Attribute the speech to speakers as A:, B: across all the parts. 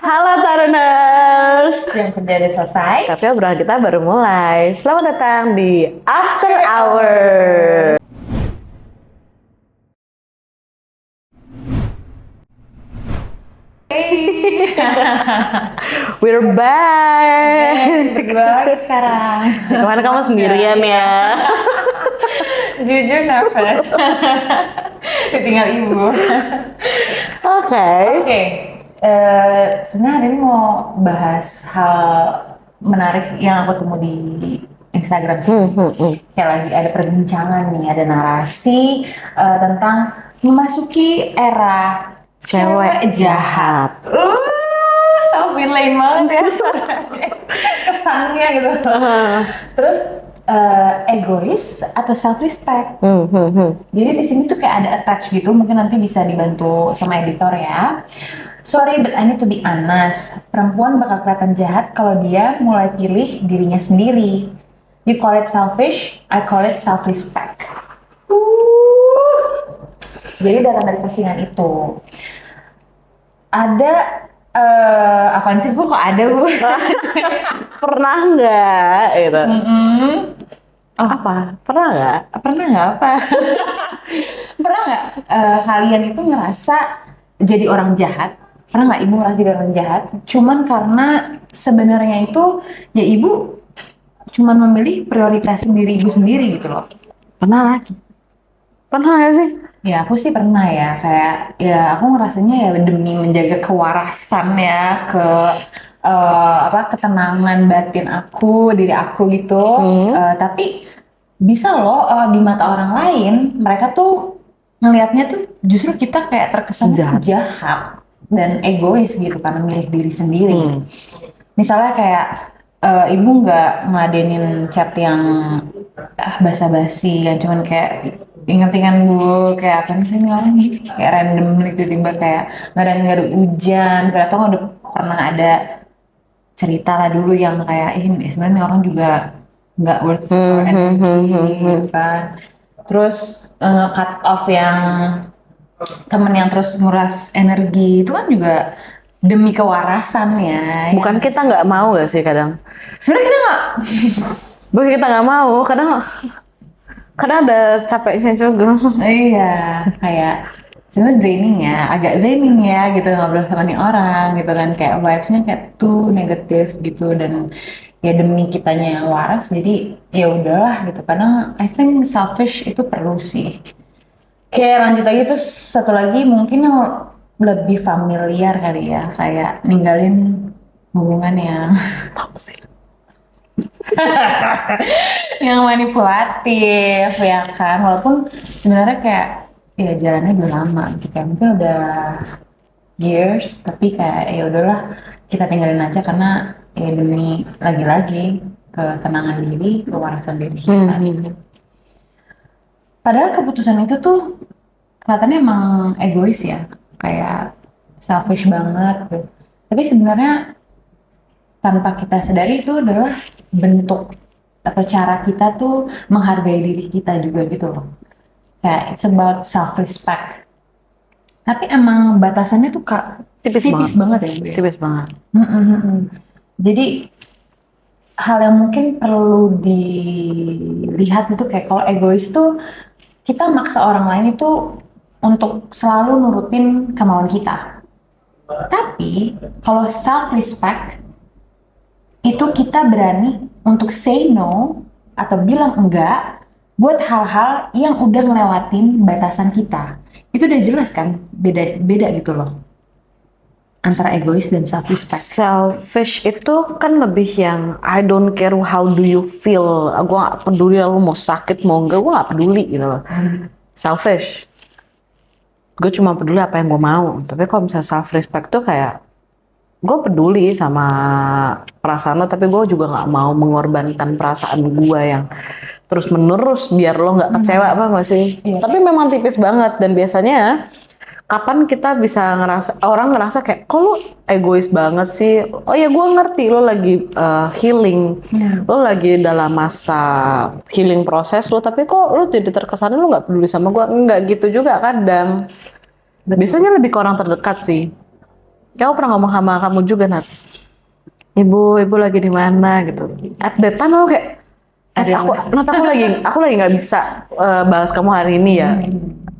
A: Halo Taruners,
B: Yang kerja udah selesai.
A: tapi obrolan kita baru mulai. Selamat datang di After Hour. We're back.
B: Berdua lagi sekarang.
A: Kemana kamu sendirian ya?
B: Jujur nervous. Ditinggal ibu.
A: Oke.
B: Oke. Sebenarnya hari ini mau bahas hal menarik yang aku temu di Instagram sih. Kayak lagi ada perbincangan nih, ada narasi tentang memasuki era
A: Cewek jahat.
B: self villain banget ya kesannya gitu. Terus egois atau self respect. Jadi di sini tuh kayak ada attach gitu, mungkin nanti bisa dibantu sama editor ya. Sorry but I need to be honest. Perempuan bakal kelihatan jahat kalau dia mulai pilih dirinya sendiri. You call it selfish, I call it self respect. Jadi datang dari postingan itu ada apaan sih Bu? Kok ada Bu?
A: Pernah nggak? Gitu. Apa? Pernah nggak?
B: Pernah nggak apa? Pernah nggak kalian itu ngerasa jadi orang jahat? Pernah nggak ibu ngerasa jadi orang jahat? Cuman karena sebenarnya itu ya ibu cuman memilih prioritasin diri ibu sendiri gitu loh.
A: Pernah lagi. Pernah nggak sih?
B: Ya aku sih pernah ya, kayak ya aku ngerasanya ya demi menjaga kewarasan ya ketenangan batin aku, diri aku gitu. Tapi bisa loh di mata orang lain mereka tuh ngelihatnya tuh justru kita kayak terkesan jahat dan egois gitu karena milih diri sendiri. Misalnya kayak ibu nggak ngeladenin chat yang basa-basi yang cuman kayak inget-inget Bu kayak apa sih ngomong gitu kayak random gitu tiba kayak nggak ada hujan kayak atau udah pernah ada cerita lah dulu yang kayak ini sebenarnya orang juga nggak worth our energy gitu kan. Terus cut off yang temen yang terus nguras energi itu kan juga demi kewarasan ya.
A: Bukan kita nggak mau nggak sih kadang?
B: Sebenarnya kita nggak.
A: Bukan kita nggak mau, kadang ada capeknya juga.
B: Iya, kayak sebenarnya draining ya, agak draining ya gitu ngobrol sama nih orang gitu kan kayak vibes-nya kayak tuh negatif gitu dan ya demi kitanya yang waras jadi ya udahlah gitu. Kadang I think selfish itu perlu sih. Kayak lanjut lagi terus satu lagi mungkin yang lebih familiar kali ya kayak ninggalin hubungan yang
A: Toxic.
B: yang manipulatif ya kan walaupun sebenarnya kayak ya jalannya udah lama gitu kayak mungkin udah years tapi kayak ya udahlah kita tinggalin aja karena ya demi lagi-lagi ketenangan diri kewarasan diri kita gitu. Padahal keputusan itu tuh kelihatannya emang egois ya kayak selfish banget gitu. Tapi sebenarnya tanpa kita sadari itu adalah bentuk atau cara kita tuh menghargai diri kita juga gitu loh. Kayak it's about self respect. Tapi emang batasannya tuh kak tipis banget ya Bu ya.
A: Tipis banget.
B: Jadi hal yang mungkin perlu dilihat itu kayak kalau egois tuh kita maksa orang lain itu untuk selalu nurutin kemauan kita. Tapi kalau self respect itu kita berani untuk say no atau bilang enggak buat hal-hal yang udah ngelewatin batasan kita. Itu udah jelas kan beda gitu loh antara egois dan self respect.
A: Selfish itu kan lebih yang I don't care how do you feel. Gue gak peduli lu mau sakit mau enggak, gue gak peduli gitu loh. Selfish. Gue cuma peduli apa yang gue mau. Tapi kalau misalnya self respect tuh kayak gue peduli sama perasaan lo, tapi gue juga gak mau mengorbankan perasaan gue yang terus menerus biar lo gak kecewa apa gak sih? Tapi memang tipis banget dan biasanya kapan kita bisa orang ngerasa kayak kok lo egois banget sih? Oh ya gue ngerti lo lagi healing, lo lagi dalam masa healing proses lo, tapi kok lo jadi terkesan lo nggak peduli sama gue? Enggak gitu juga kadang. Biasanya lebih ke orang terdekat sih. Kamu pernah ngomong sama kamu juga, Nat? Ibu lagi di mana gitu. At that time aku kayak, aku lagi nggak bisa balas kamu hari ini ya.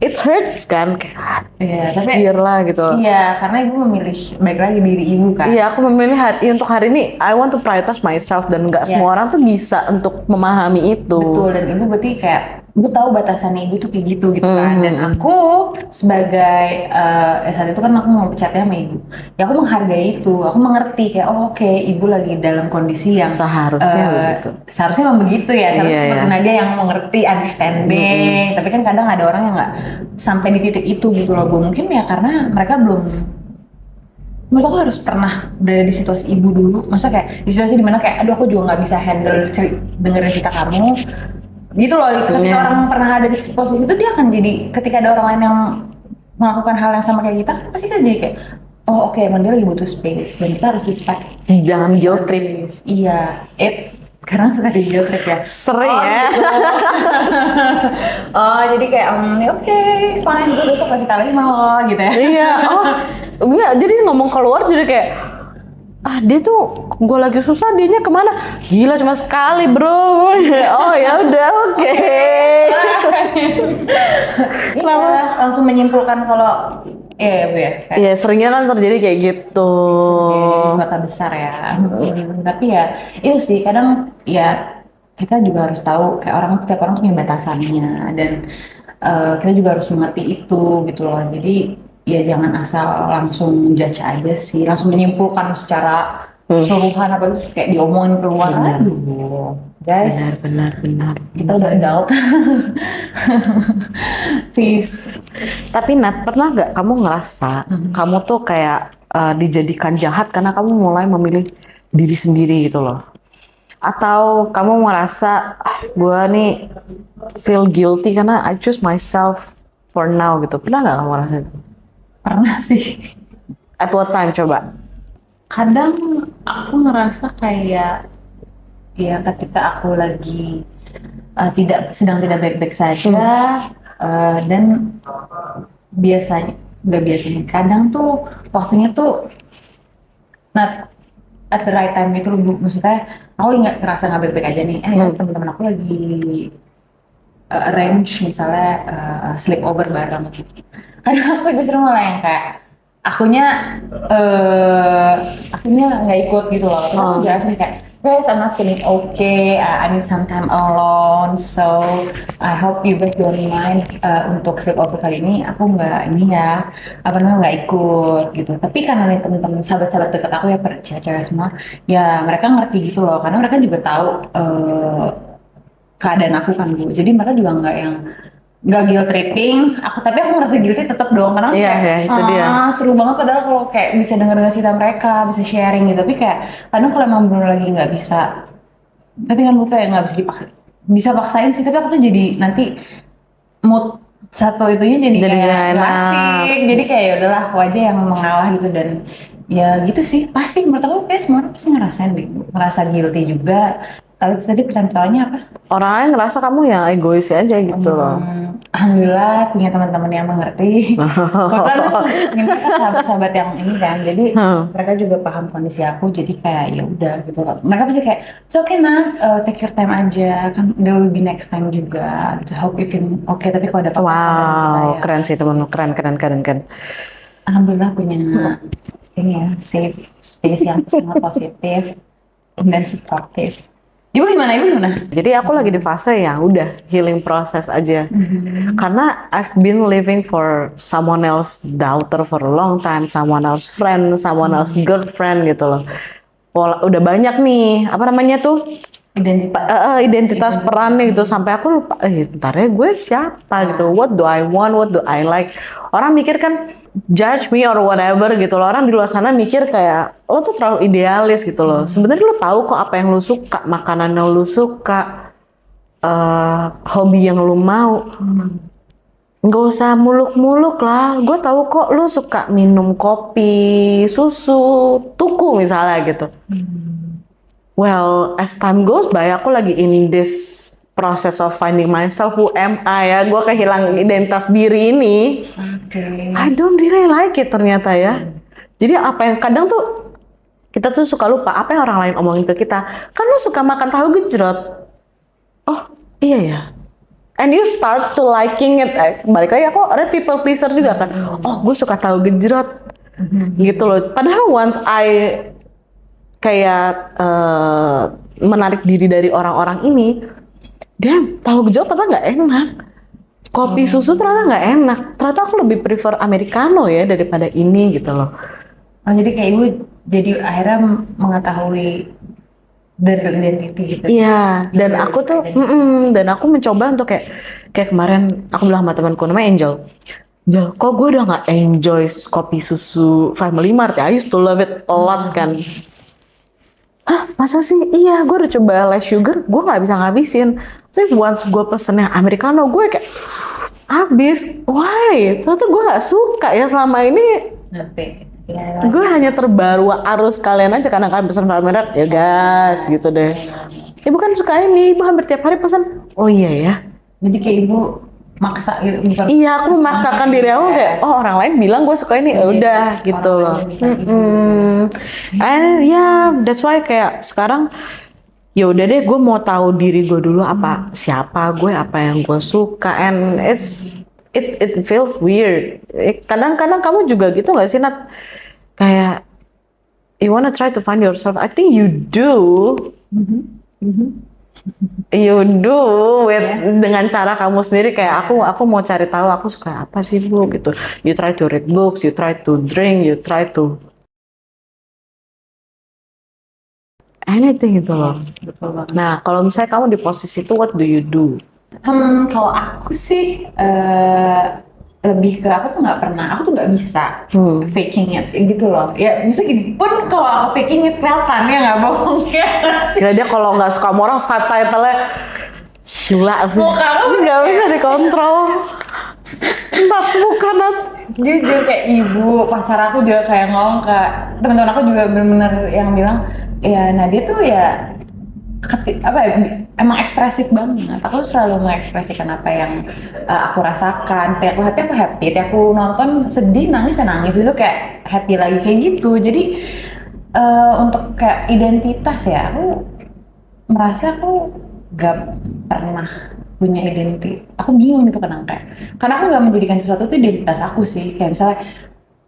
A: It hurts kan, kayak
B: Iya, tapi
A: anjir lah gitu.
B: iya, karena ibu memilih baik lagi diri ibu kan.
A: Iya, aku memilih untuk hari ini I want to prioritize myself dan nggak semua
B: Yes.
A: orang tuh bisa untuk memahami itu.
B: Betul, dan ibu berarti kayak ibu tahu batasannya ibu tuh kayak gitu kan. Dan aku sebagai saat itu kan aku mau chatnya sama ibu, ya aku menghargai itu, aku mengerti kayak oh oke, ibu lagi dalam kondisi yang
A: Seharusnya begitu.
B: seharusnya memang begitu ya, seharusnya
A: Iya,
B: seperti
A: iya.
B: Nadia yang mengerti, understanding. Tapi kan kadang ada orang yang nggak sampai di titik itu gitu loh, Bu. Mungkin ya karena mereka belum, mereka tuh harus pernah berada di situasi ibu dulu. Masa kayak di situasi dimana kayak aduh aku juga nggak bisa handle dengerin cerita kamu gitu loh. Ketika orang pernah ada di posisi itu, dia akan jadi ketika ada orang lain yang melakukan hal yang sama kayak kita, pasti kan jadi kayak oh oke, emang dia lagi butuh space dan kita harus respect.
A: Jangan guilt trip.
B: Iya, karena suka di guilt trip ya.
A: Sering
B: Oh,
A: ya.
B: gitu. Oh jadi kayak oke, fine, gue besok kasih tahu lagi sama lo gitu ya.
A: Iya, enggak, jadi ngomong keluar jadi kayak dia tuh gue lagi susah, dianya kemana? Gila cuma sekali bro. Oh ya udah oke.
B: Iya, langsung menyimpulkan kalau Bu ya. Kayak
A: Iya seringnya kan terjadi kayak gitu.
B: di kota besar ya. Tapi ya itu sih kadang ya kita juga harus tahu kayak tiap orang punya batasannya, dan kita juga harus mengerti itu gitu loh. Jadi ya jangan asal langsung judge aja sih, langsung menyimpulkan secara keseluruhan apa itu kayak diomongin keluar. Aduh, guys.
A: Benar.
B: Kita udah adult. Please.
A: Tapi Nat, pernah nggak kamu ngerasa kamu tuh kayak dijadikan jahat karena kamu mulai memilih diri sendiri gitu loh? Atau kamu merasa gue nih feel guilty karena I choose myself for now gitu? Pernah nggak kamu ngerasa itu?
B: Pernah sih.
A: At what time coba?
B: Kadang aku ngerasa kayak ya ketika aku lagi sedang tidak baik-baik saja, dan nggak biasanya kadang tuh waktunya tuh not at the right time gitu loh, Bu. Maksudnya aku nggak ngerasa nggak baik-baik aja nih, teman-teman aku lagi arrange misalnya sleepover bareng gitu. Kadang aku justru malah yang kayak akunya nggak ikut gitu loh. Terus aku jelasin kayak, guys, I'm not feeling okay. I need some time alone. So I hope you guys don't mind untuk sleepover kali ini. Aku nggak nggak ikut gitu. Tapi karena nih teman-teman sahabat-sahabat dekat aku ya, cewek-cewek semua, ya mereka ngerti gitu loh. Karena mereka juga tahu keadaan aku kan, Bu. Jadi mereka juga nggak guilt tripping aku, tapi aku ngerasa guilty tetap dong karena
A: Itu dia.
B: Seru banget padahal kalau kayak bisa denger cerita mereka, bisa sharing gitu. Tapi kayak kadang kalau emang bener lagi nggak bisa, tapi kan gue kayak nggak bisa paksain sih. Tapi aku tuh jadi nanti mood satu itunya jadi
A: Jadi
B: kayak
A: nggak
B: nggak
A: enak.
B: asik. Jadi kayak ya udahlah, aku aja yang mengalah gitu. Dan ya gitu sih, pasti menurut aku kayak semua orang pasti ngerasain deh, ngerasa guilty juga. Tapi tadi pertanyaannya apa?
A: Orang lain ngerasa kamu yang egois aja gitu loh.
B: Alhamdulillah punya teman-teman yang mengerti. Karena minta sahabat-sahabat yang ini kan, jadi mereka juga paham kondisi aku. Jadi kayak ya udah gitu. Mereka pasti kayak, it's okay Nat, take your time aja. Kan there will be next time juga. Hope you can Tapi kalau ada apa-apa kabarin kita ya.
A: Keren sih temen, keren.
B: Alhamdulillah punya ini ya, safe space yang sangat positif dan supportive. Ibu gimana?
A: Jadi aku lagi di fase yang udah healing proses aja. Karena I've been living for someone else daughter for a long time, someone else friend, someone else girlfriend gitu loh. Udah banyak nih, apa namanya tuh? Identitas peran nih gitu. Sampai aku lupa, ntar ya gue siapa gitu. What do I want? What do I like? Orang mikir kan judge me or whatever gitu loh. Orang di luar sana mikir kayak lo tuh terlalu idealis gitu loh. Sebenarnya lo tahu kok apa yang lo suka, makanan yang lo suka, hobi yang lo mau. Nggak usah muluk-muluk lah. Gue tahu kok lo suka minum kopi, susu, tuku misalnya gitu. Well, as time goes by, aku lagi in this process of finding myself, who am I ya. Gue kehilangan identitas diri ini. I don't really like it ternyata ya. Jadi apa yang kadang tuh kita tuh suka lupa apa yang orang lain omongin ke kita. Kan lu suka makan tahu gejrot. Oh iya ya. And you start to liking it. Balik lagi aku orang people pleaser juga kan. Oh gue suka tahu gejrot. Gitu loh. Padahal once I kayak menarik diri dari orang-orang ini, damn, tahu gejrot ternyata nggak enak. Kopi susu ternyata nggak enak. Ternyata aku lebih prefer americano ya daripada ini gitu loh.
B: Oh jadi kayak ibu jadi akhirnya mengetahui dari identity gitu.
A: Iya, dan aku tuh, dan aku mencoba untuk kayak kemarin aku bilang sama temanku namanya Angel. Angel, kok gue udah nggak enjoy kopi susu Family Mart ya? I used to love it a lot kan. Ah, masa sih? Iya, gue udah coba less sugar, gue nggak bisa ngabisin. Tapi once gue pesen yang americano, gue kayak habis. Why? Ternyata gue nggak suka ya selama ini.
B: Nanti.
A: Gue hanya terbaru arus kalian aja karena kalian pesan Family Mart ya gas gitu deh. Ibu kan suka ini, ibu hampir tiap hari pesan. Oh iya ya.
B: Jadi kayak ibu maksa gitu.
A: Iya, aku memaksakan diri aku kayak, oh orang lain bilang gue suka ini, ya udah gitu loh. And yeah, that's why kayak sekarang ya udah deh, gue mau tahu diri gue dulu apa siapa gue, apa yang gue suka, and it feels weird. Kadang-kadang kamu juga gitu nggak sih, Nat? Kayak you wanna try to find yourself. I think you do. You do with dengan cara kamu sendiri kayak aku mau cari tahu aku suka apa sih Bu gitu. You try to read books, you try to drink, you try to anything gitu loh.
B: Betul banget.
A: Nah, kalau misalnya kamu di posisi itu, what do you do?
B: Kalau aku sih lebih ke aku tuh nggak bisa faking it gitu loh. Ya misalnya gini, pun kalau aku faking it kelihatan ya nggak bohong ya nggak sih.
A: Kira dia kalau nggak suka sama orang subtitle-nya gila sih.
B: Muka kamu
A: nggak bisa dikontrol. Nat, bukan Nat.
B: Jujur kayak ibu, pacar aku juga kayak ngomong ke teman-teman aku juga bener-bener yang bilang, ya Nadia tuh ya emang ekspresif banget. Aku selalu mengekspresikan apa yang aku rasakan. Tiap aku happy, tiap aku nonton sedih nangis itu kayak happy lagi kayak gitu. Jadi untuk kayak identitas ya, aku merasa aku gak pernah punya identitas. Aku bingung gitu kadang karena aku gak menjadikan sesuatu itu identitas aku sih. Kayak misalnya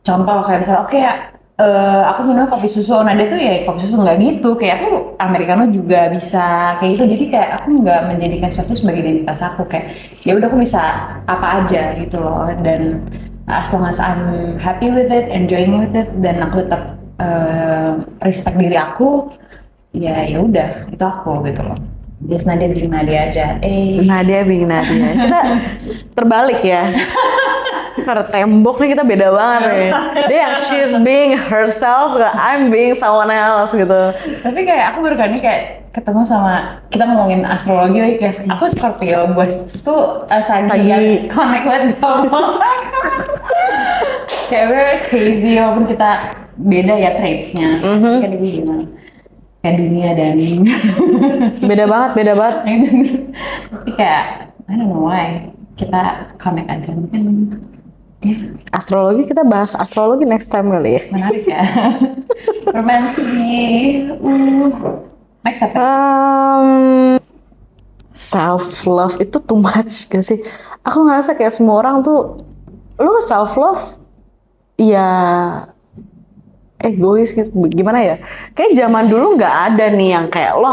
B: contoh kayak misalnya oke ya, aku minum kopi susu, Nadia tuh ya kopi susu nggak gitu, kayak aku americano juga bisa kayak gitu. Jadi kayak aku nggak menjadikan sesuatu sebagai identitas aku, kayak ya udah aku bisa apa aja gitu loh, dan as long as I'm happy with it, enjoying with it, dan aku tetap respect diri aku, ya udah itu aku gitu loh. Just Nadia bikin Nadia aja.
A: Nadia being Nadia. Kita terbalik ya. Karena tembok nih kita beda banget nih. Dia yang she's being herself, I'm being someone else gitu.
B: Tapi kayak aku baru kali ini kayak ketemu sama, kita ngomongin astrologi lagi, kayak aku Scorpio, bos tuh Sagi yang connect banget sama. Kayak very crazy walaupun kita beda ya traits-nya. Kan ibu gimana? Kayak dunia dan
A: beda banget.
B: Tapi kayak I don't know why kita connect aja mungkin. Ya,
A: Astrologi, kita bahas astrologi next time kali ya.
B: menarik ya. Romantis. Next apa?
A: Self love itu too much gak sih? Aku ngerasa kayak semua orang tuh, lu self love ya egois gitu, gimana ya? Kayak zaman dulu nggak ada nih yang kayak lo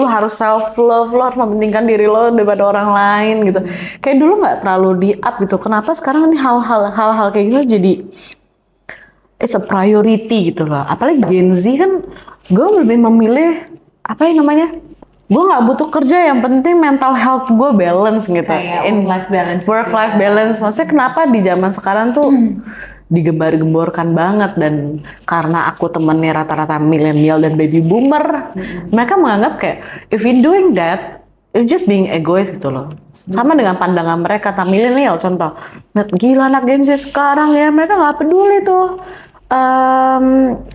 A: harus self love, lo harus mementingkan diri lo daripada orang lain gitu. Kayak dulu nggak terlalu di up gitu. Kenapa sekarang nih hal-hal kayak gitu jadi it's a priority gitu loh. Apalagi Gen Z kan, gue lebih memilih apa yang namanya? Gue nggak butuh kerja, yang penting mental health gue balance gitu.
B: Kayak
A: work life balance. Maksudnya kenapa di zaman sekarang tuh digembar-gemborkan banget, dan karena aku temennya rata-rata milenial dan baby boomer, mereka menganggap kayak if you doing that, you're just being egois gitu loh. Sama dengan pandangan mereka, milenial contoh, gila anak Gen Z sekarang ya, mereka nggak peduli tuh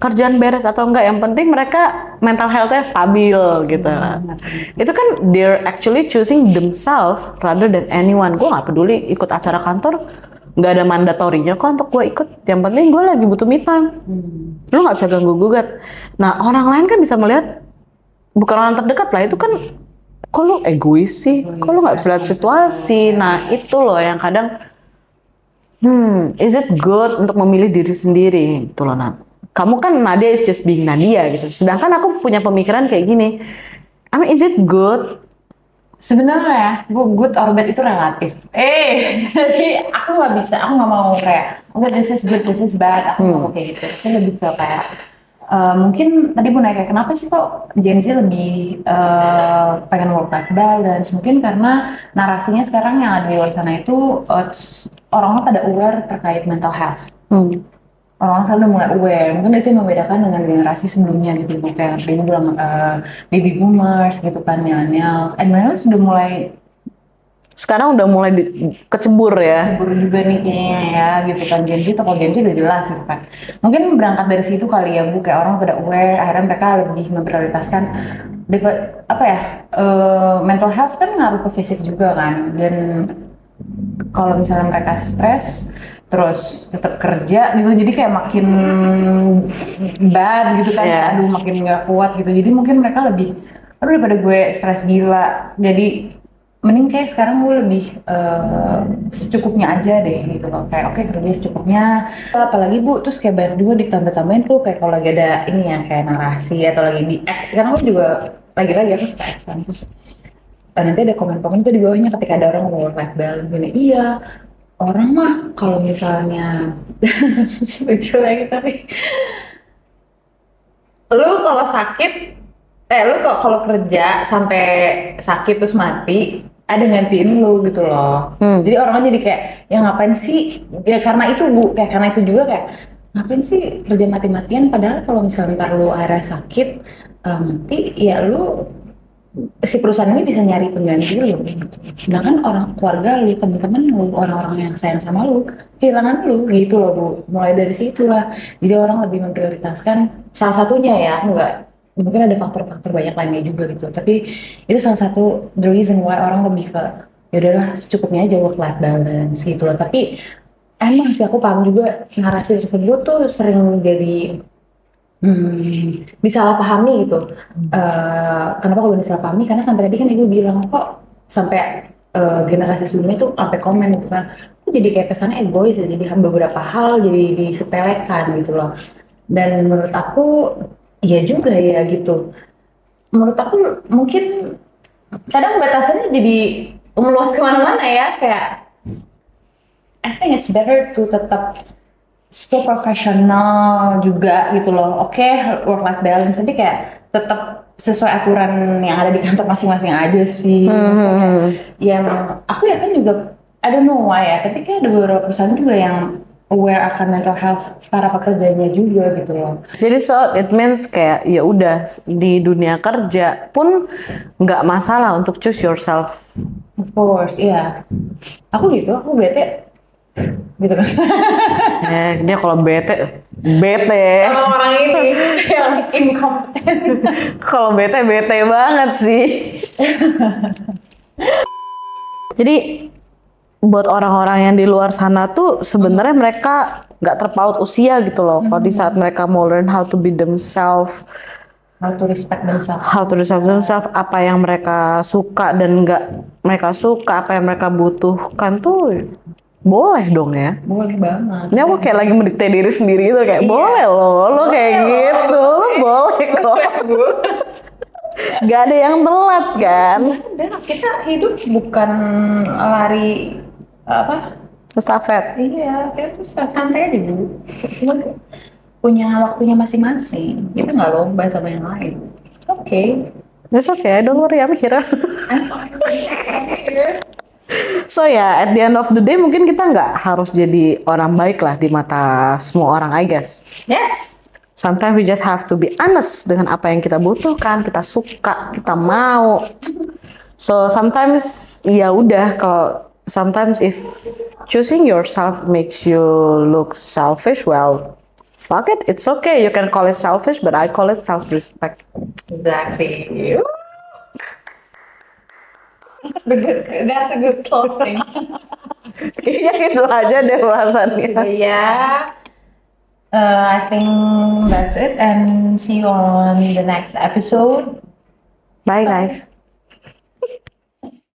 A: kerjaan beres atau enggak, yang penting mereka mental health-nya stabil gitu. Itu kan they're actually choosing themselves rather than anyone. Gue nggak peduli ikut acara kantor, nggak ada mandatorinya kok untuk gue ikut. Yang penting gue lagi butuh me time. Lu nggak bisa ganggu gugat. Nah orang lain kan bisa melihat, bukan orang terdekat lah itu kan, kok lu egois sih, kok lu nggak bisa lihat situasi. Nah itu loh yang kadang, is it good untuk memilih diri sendiri gitu loh. Nah kamu kan Nadia is just being Nadia gitu. Sedangkan aku punya pemikiran kayak gini, I mean, is it good?
B: Sebenarnya good or bad itu relatif. Jadi aku nggak mau kayak, oh this is good, this is bad. Aku nggak mau kayak gitu. Saya lebih ke kayak, mungkin tadi Bu nanya kenapa sih kok Gen Z lebih pengen work life balance? Mungkin karena narasinya sekarang yang ada di luar sana itu orang-orang pada aware terkait mental health. Orang selalu mulai aware, mungkin itu yang membedakan dengan generasi sebelumnya gitu, kayak ibu bilang baby boomers gitu kan, millennials, and millennials sudah mulai
A: Sekarang udah mulai kecebur ya.
B: keburu juga nih kayaknya ya gitu kan, Gen Z atau Gen Z udah jelas gitu kan. Mungkin berangkat dari situ kali ya Bu, kayak orang pada aware, akhirnya mereka lebih memprioritaskan apa ya, mental health kan ngaruh ke fisik juga kan, dan kalau misalnya mereka stres terus tetap kerja gitu, jadi kayak makin bad gitu kan, kayak aduh makin nggak kuat gitu, jadi mungkin mereka lebih, aduh daripada gue stres gila, jadi mending kayak sekarang gue lebih secukupnya aja deh gitu loh, kayak oke kerja secukupnya, apalagi Bu, terus kayak banyak juga ditambah-tambahin tuh kayak kalau lagi ada ini ya kayak narasi atau lagi di X, sekarang aku juga lagi-lagi aku suka X kan, terus nanti ada komen-komen tuh di bawahnya ketika ada orang ngomong work life balance gini, iya orang mah kalau misalnya lucu lagi tapi lu kalau sakit lu kok kalau kerja sampai sakit terus mati ada gantiin lu gitu loh. Jadi orang jadi kayak ya ngapain sih, ya karena itu Bu, kayak karena itu juga kayak ngapain sih kerja mati-matian, padahal kalau misalnya ntar lu akhirnya sakit mati ya lu si perusahaan ini bisa nyari pengganti lu gitu. Sedangkan orang keluarga lu, teman-teman lu, orang-orang yang sayang sama lu, kehilangan lu gitu loh Bu. Mulai dari situ lah. Jadi orang lebih memprioritaskan salah satunya ya, enggak mungkin ada faktor-faktor banyak lainnya juga gitu. Tapi itu salah satu the reason why orang lebih ke ya udahlah secukupnya aja work life balance gitu loh. Tapi emang sih aku paham juga narasi tersebut tuh sering jadi disalahpahami gitu. Kenapa kalau disalahpahami? Karena sampai tadi kan ibu bilang kok sampai generasi sebelumnya tuh sampai komen gitu kan, kok jadi kayak kesannya egois ya, jadi beberapa hal jadi disepelekan gitu loh. Dan menurut aku iya juga ya gitu. Menurut aku mungkin kadang batasannya jadi meluas kemana-mana ya, kayak I think it's better to tetap stay profesional juga gitu loh. Oke, work life balance tapi kayak tetap sesuai aturan yang ada di kantor masing-masing aja sih. Maksudnya, ya aku ya kan juga I don't know why ya, tapi kayak ada beberapa perusahaan juga yang aware akan mental health para pekerjanya juga gitu loh.
A: Jadi so it means kayak ya udah di dunia kerja pun nggak masalah untuk choose yourself.
B: Of course, iya. Aku gitu, aku bete gitu kan.
A: Dia kalau bete.
B: Kalau orang ini yang inkompeten.
A: Kalau bete banget sih. Jadi buat orang-orang yang di luar sana tuh sebenarnya mereka nggak terpaut usia gitu loh. Kalau di saat mereka mau learn how to be themselves,
B: How to respect themselves.
A: apa yang mereka suka dan nggak mereka suka, apa yang mereka butuhkan tuh boleh dong ya.
B: Boleh banget.
A: Ini aku kayak lagi mendikte diri sendiri gitu, kayak boleh loh, lo kayak gitu, lo boleh kok. Gak ada yang telat kan.
B: Sebenarnya kita hidup bukan lari apa?
A: Estafet.
B: Iya, kita tuh santai aja Bu. Semua punya waktunya masing-masing. Kita nggak lomba sama yang lain. Oke.
A: That's okay, don't worry, I'm here.
B: I'm here.
A: So ya, at the end of the day mungkin kita nggak harus jadi orang baik lah di mata semua orang, I guess.
B: Yes.
A: Sometimes we just have to be honest dengan apa yang kita butuhkan, kita suka, kita mau. So sometimes ya udah, kalau sometimes if choosing yourself makes you look selfish, well, fuck it, it's okay. You can call it selfish, but I call it self-respect.
B: Exactly. That's a good closing.
A: Kayaknya itu aja deh bahasannya.
B: Ya. I think that's it and see you on the next episode.
A: Bye guys.